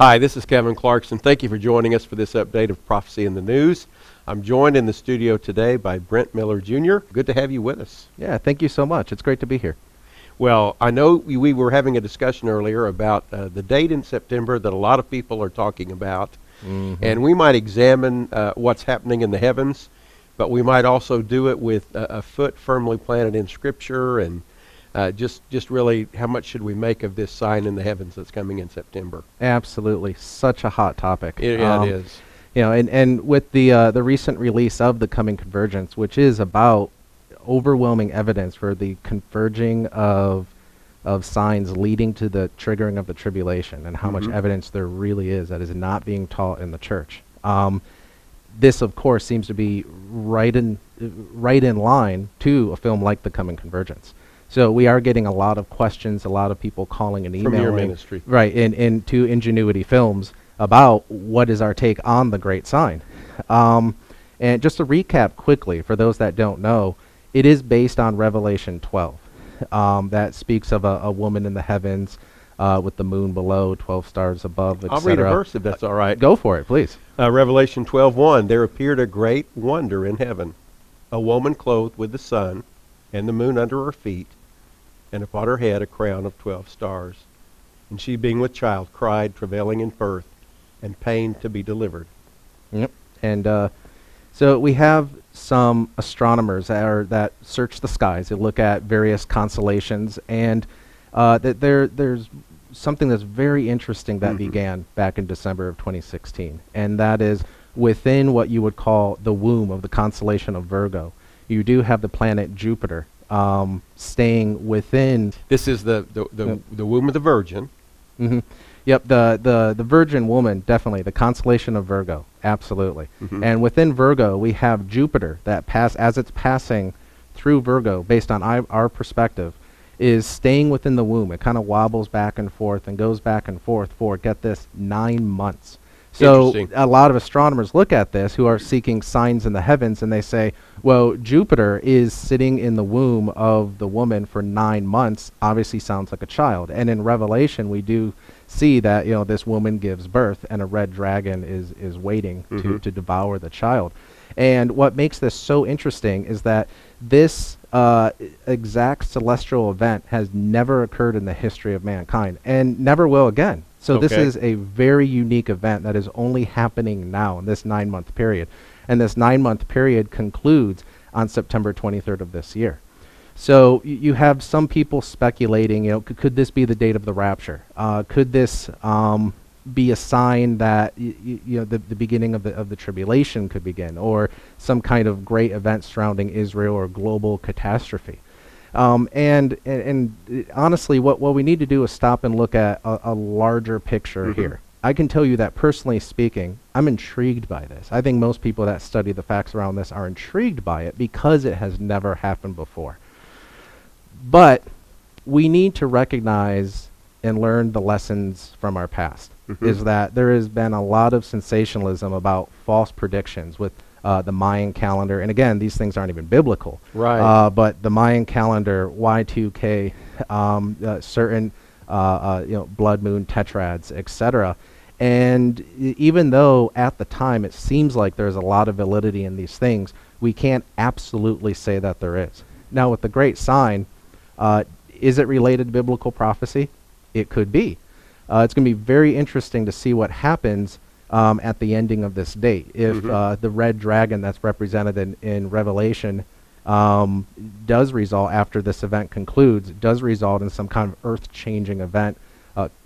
Hi, this is Kevin Clarkson. Thank you for joining us for this update of Prophecy in the News. I'm joined in the studio today by Brent Miller Jr. Good to have you with us. Yeah, thank you so much. It's great to be here. Well, I know we were having a discussion earlier about the date in September that a lot of people are talking about. And we might examine what's happening in the heavens, but we might also do it with a foot firmly planted in Scripture and just really how much should we make of this sign in the heavens that's coming in September. Absolutely. Such a hot topic. It is. You know, and with the recent release of the coming convergence, which is about overwhelming evidence for the converging of signs leading to the triggering of the tribulation, and how much evidence there really is that is not being taught in the church. This, of course, seems to be right in line to a film like The Coming Convergence. So we are getting a lot of questions, a lot of people calling and emailing. From your ministry. Right, into Ingenuity Films about what is our take on the great sign. And just to recap quickly, for those that don't know, it is based on Revelation 12. That speaks of a woman in the heavens with the moon below, 12 stars above, etc. I'll read a verse if that's all right. Go for it, please. Revelation 12:1, there appeared a great wonder in heaven, a woman clothed with the sun and the moon under her feet, and upon her head a crown of 12 stars. And she, being with child, cried, travailing in birth, and pain to be delivered. Yep. And so we have some astronomers that search the skies. They look at various constellations, and there's something that's very interesting that began back in December of 2016, and that is within what you would call the womb of the constellation of Virgo. You do have the planet Jupiter staying within. This is the womb of the Virgin. Yep, the Virgin woman, definitely. The constellation of Virgo, absolutely. And within Virgo, we have Jupiter that as it's passing through Virgo, based on our perspective, is staying within the womb. It kind of wobbles back and forth and goes back and forth for, get this, 9 months. So a lot of astronomers look at this who are seeking signs in the heavens, and they say, well, Jupiter is sitting in the womb of the woman for 9 months. Obviously sounds like a child. And in Revelation, we do see that, you know, this woman gives birth, and a red dragon is waiting to devour the child. And what makes this so interesting is that this exact celestial event has never occurred in the history of mankind, and never will again. So this is a very unique event that is only happening now in this 9-month period. And this 9-month period concludes on September 23rd of this year. So you have some people speculating, you know, could this be the date of the rapture? Could this be a sign that you know the beginning of the tribulation could begin, or some kind of great event surrounding Israel, or global catastrophe? And honestly, what we need to do is stop and look at a larger picture here. I can tell you that personally speaking, I'm intrigued by this. I think most people that study the facts around this are intrigued by it because it has never happened before. But we need to recognize and learn the lessons from our past. Is that there has been a lot of sensationalism about false predictions with the Mayan calendar, and again, these things aren't even biblical. Right. But the Mayan calendar, Y2K, certain blood moon tetrads, etc. And even though at the time it seems like there's a lot of validity in these things, we can't absolutely say that there is. Now, with the great sign, is it related to biblical prophecy? It could be. It's going to be very interesting to see what happens at the ending of this date. If the red dragon that's represented in Revelation does result, after this event concludes, does result in some kind of earth-changing event,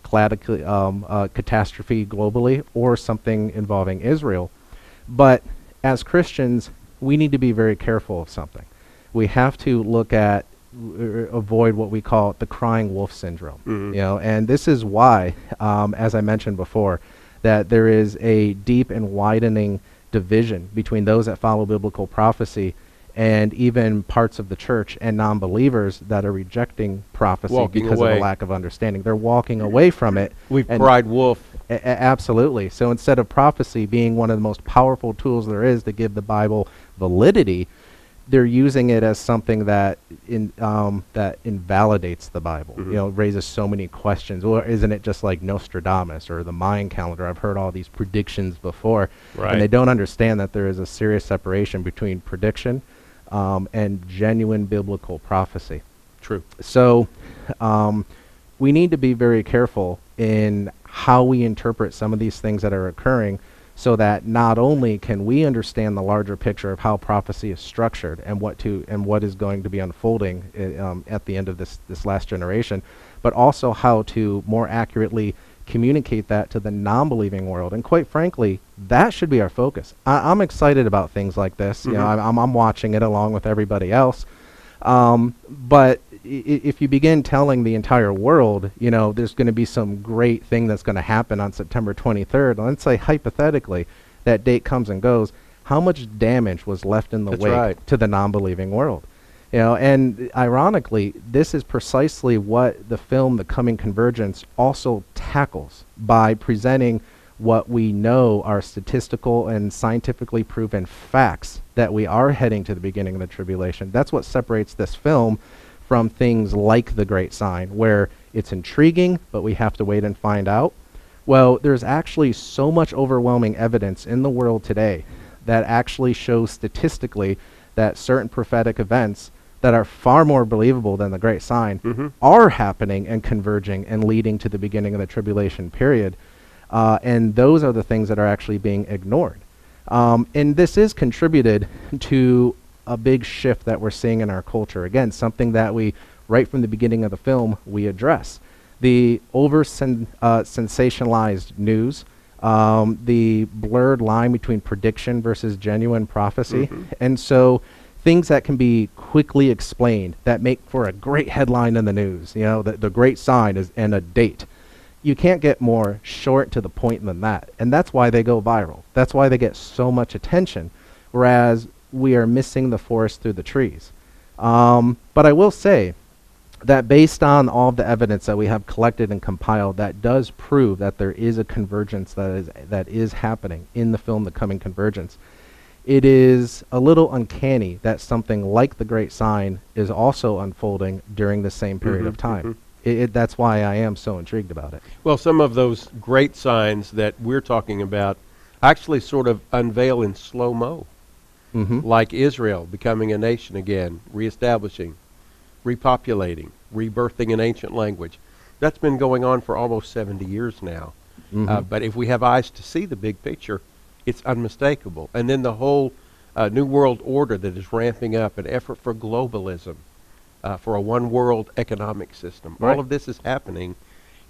catastrophe globally, or something involving Israel. But as Christians, we need to be very careful of something. We have to look at avoid what we call the crying wolf syndrome. You know, and this is why, as I mentioned before, that there is a deep and widening division between those that follow biblical prophecy and even parts of the church and non-believers that are rejecting prophecy because of a lack of understanding. They're walking away from it. We've cried wolf. Absolutely. So instead of prophecy being one of the most powerful tools there is to give the Bible validity, they're using it as something that that invalidates the Bible. Mhm. You know, raises so many questions. Well, isn't it just like Nostradamus or the Mayan calendar? I've heard all these predictions before, Right. and they don't understand that there is a serious separation between prediction and genuine biblical prophecy. True. So we need to be very careful in how we interpret some of these things that are occurring, so that not only can we understand the larger picture of how prophecy is structured and what is going to be unfolding at the end of this last generation, but also how to more accurately communicate that to the non-believing world. And quite frankly, that should be our focus. I'm excited about things like this. You know, I'm watching it along with everybody else. But if you begin telling the entire world, you know, there's going to be some great thing that's going to happen on September 23rd, let's say hypothetically that date comes and goes, how much damage was left in the That's wake right. to the non-believing world? You know, and ironically, this is precisely what the film The Coming Convergence also tackles by presenting what we know are statistical and scientifically proven facts that we are heading to the beginning of the tribulation. That's what separates this film from things like The Great Sign, where it's intriguing, but we have to wait and find out. Well, there's actually so much overwhelming evidence in the world today that actually shows statistically that certain prophetic events that are far more believable than The Great Sign are happening and converging and leading to the beginning of the tribulation period. And those are the things that are actually being ignored. And this is contributed to a big shift that we're seeing in our culture. Again, something that we, right from the beginning of the film, we address. The sensationalized news, the blurred line between prediction versus genuine prophecy. And so things that can be quickly explained that make for a great headline in the news, you know, the great sign is and a date. You can't get more short to the point than that. And that's why they go viral. That's why they get so much attention, whereas we are missing the forest through the trees. But I will say that based on all of the evidence that we have collected and compiled, that does prove that there is a convergence that is happening in the film The Coming Convergence. It is a little uncanny that something like The Great Sign is also unfolding during the same period of time. That's why I am so intrigued about it. Well, some of those great signs that we're talking about actually sort of unveil in slow-mo, like Israel becoming a nation again, reestablishing, repopulating, rebirthing an ancient language. That's been going on for almost 70 years now. But if we have eyes to see the big picture, it's unmistakable. And then the whole New World Order that is ramping up, an effort for globalism, for a one-world economic system. Right. All of this is happening,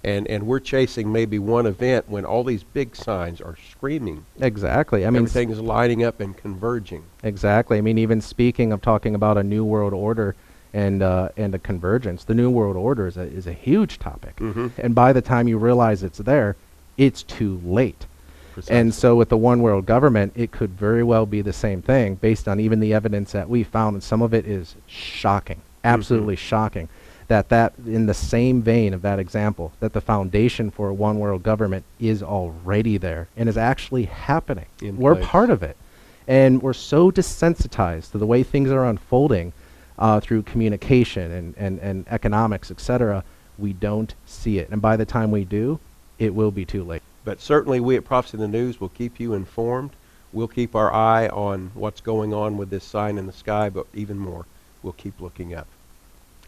and we're chasing maybe one event when all these big signs are screaming. Exactly. I mean, everything is lining up and converging. Exactly. I mean, even speaking of talking about a new world order and a convergence, the new world order is a huge topic. And by the time you realize it's there, it's too late. Precisely. And so with the one world government, it could very well be the same thing based on even the evidence that we found, and some of it is shocking, absolutely shocking, that in the same vein of that example, that the foundation for a one world government is already there and is actually happening. We're part of it. And we're so desensitized to the way things are unfolding through communication and economics, etc., we don't see it. And by the time we do, it will be too late. But certainly we at Prophecy in the News will keep you informed. We'll keep our eye on what's going on with this sign in the sky, but even more, we'll keep looking up.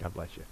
God bless you.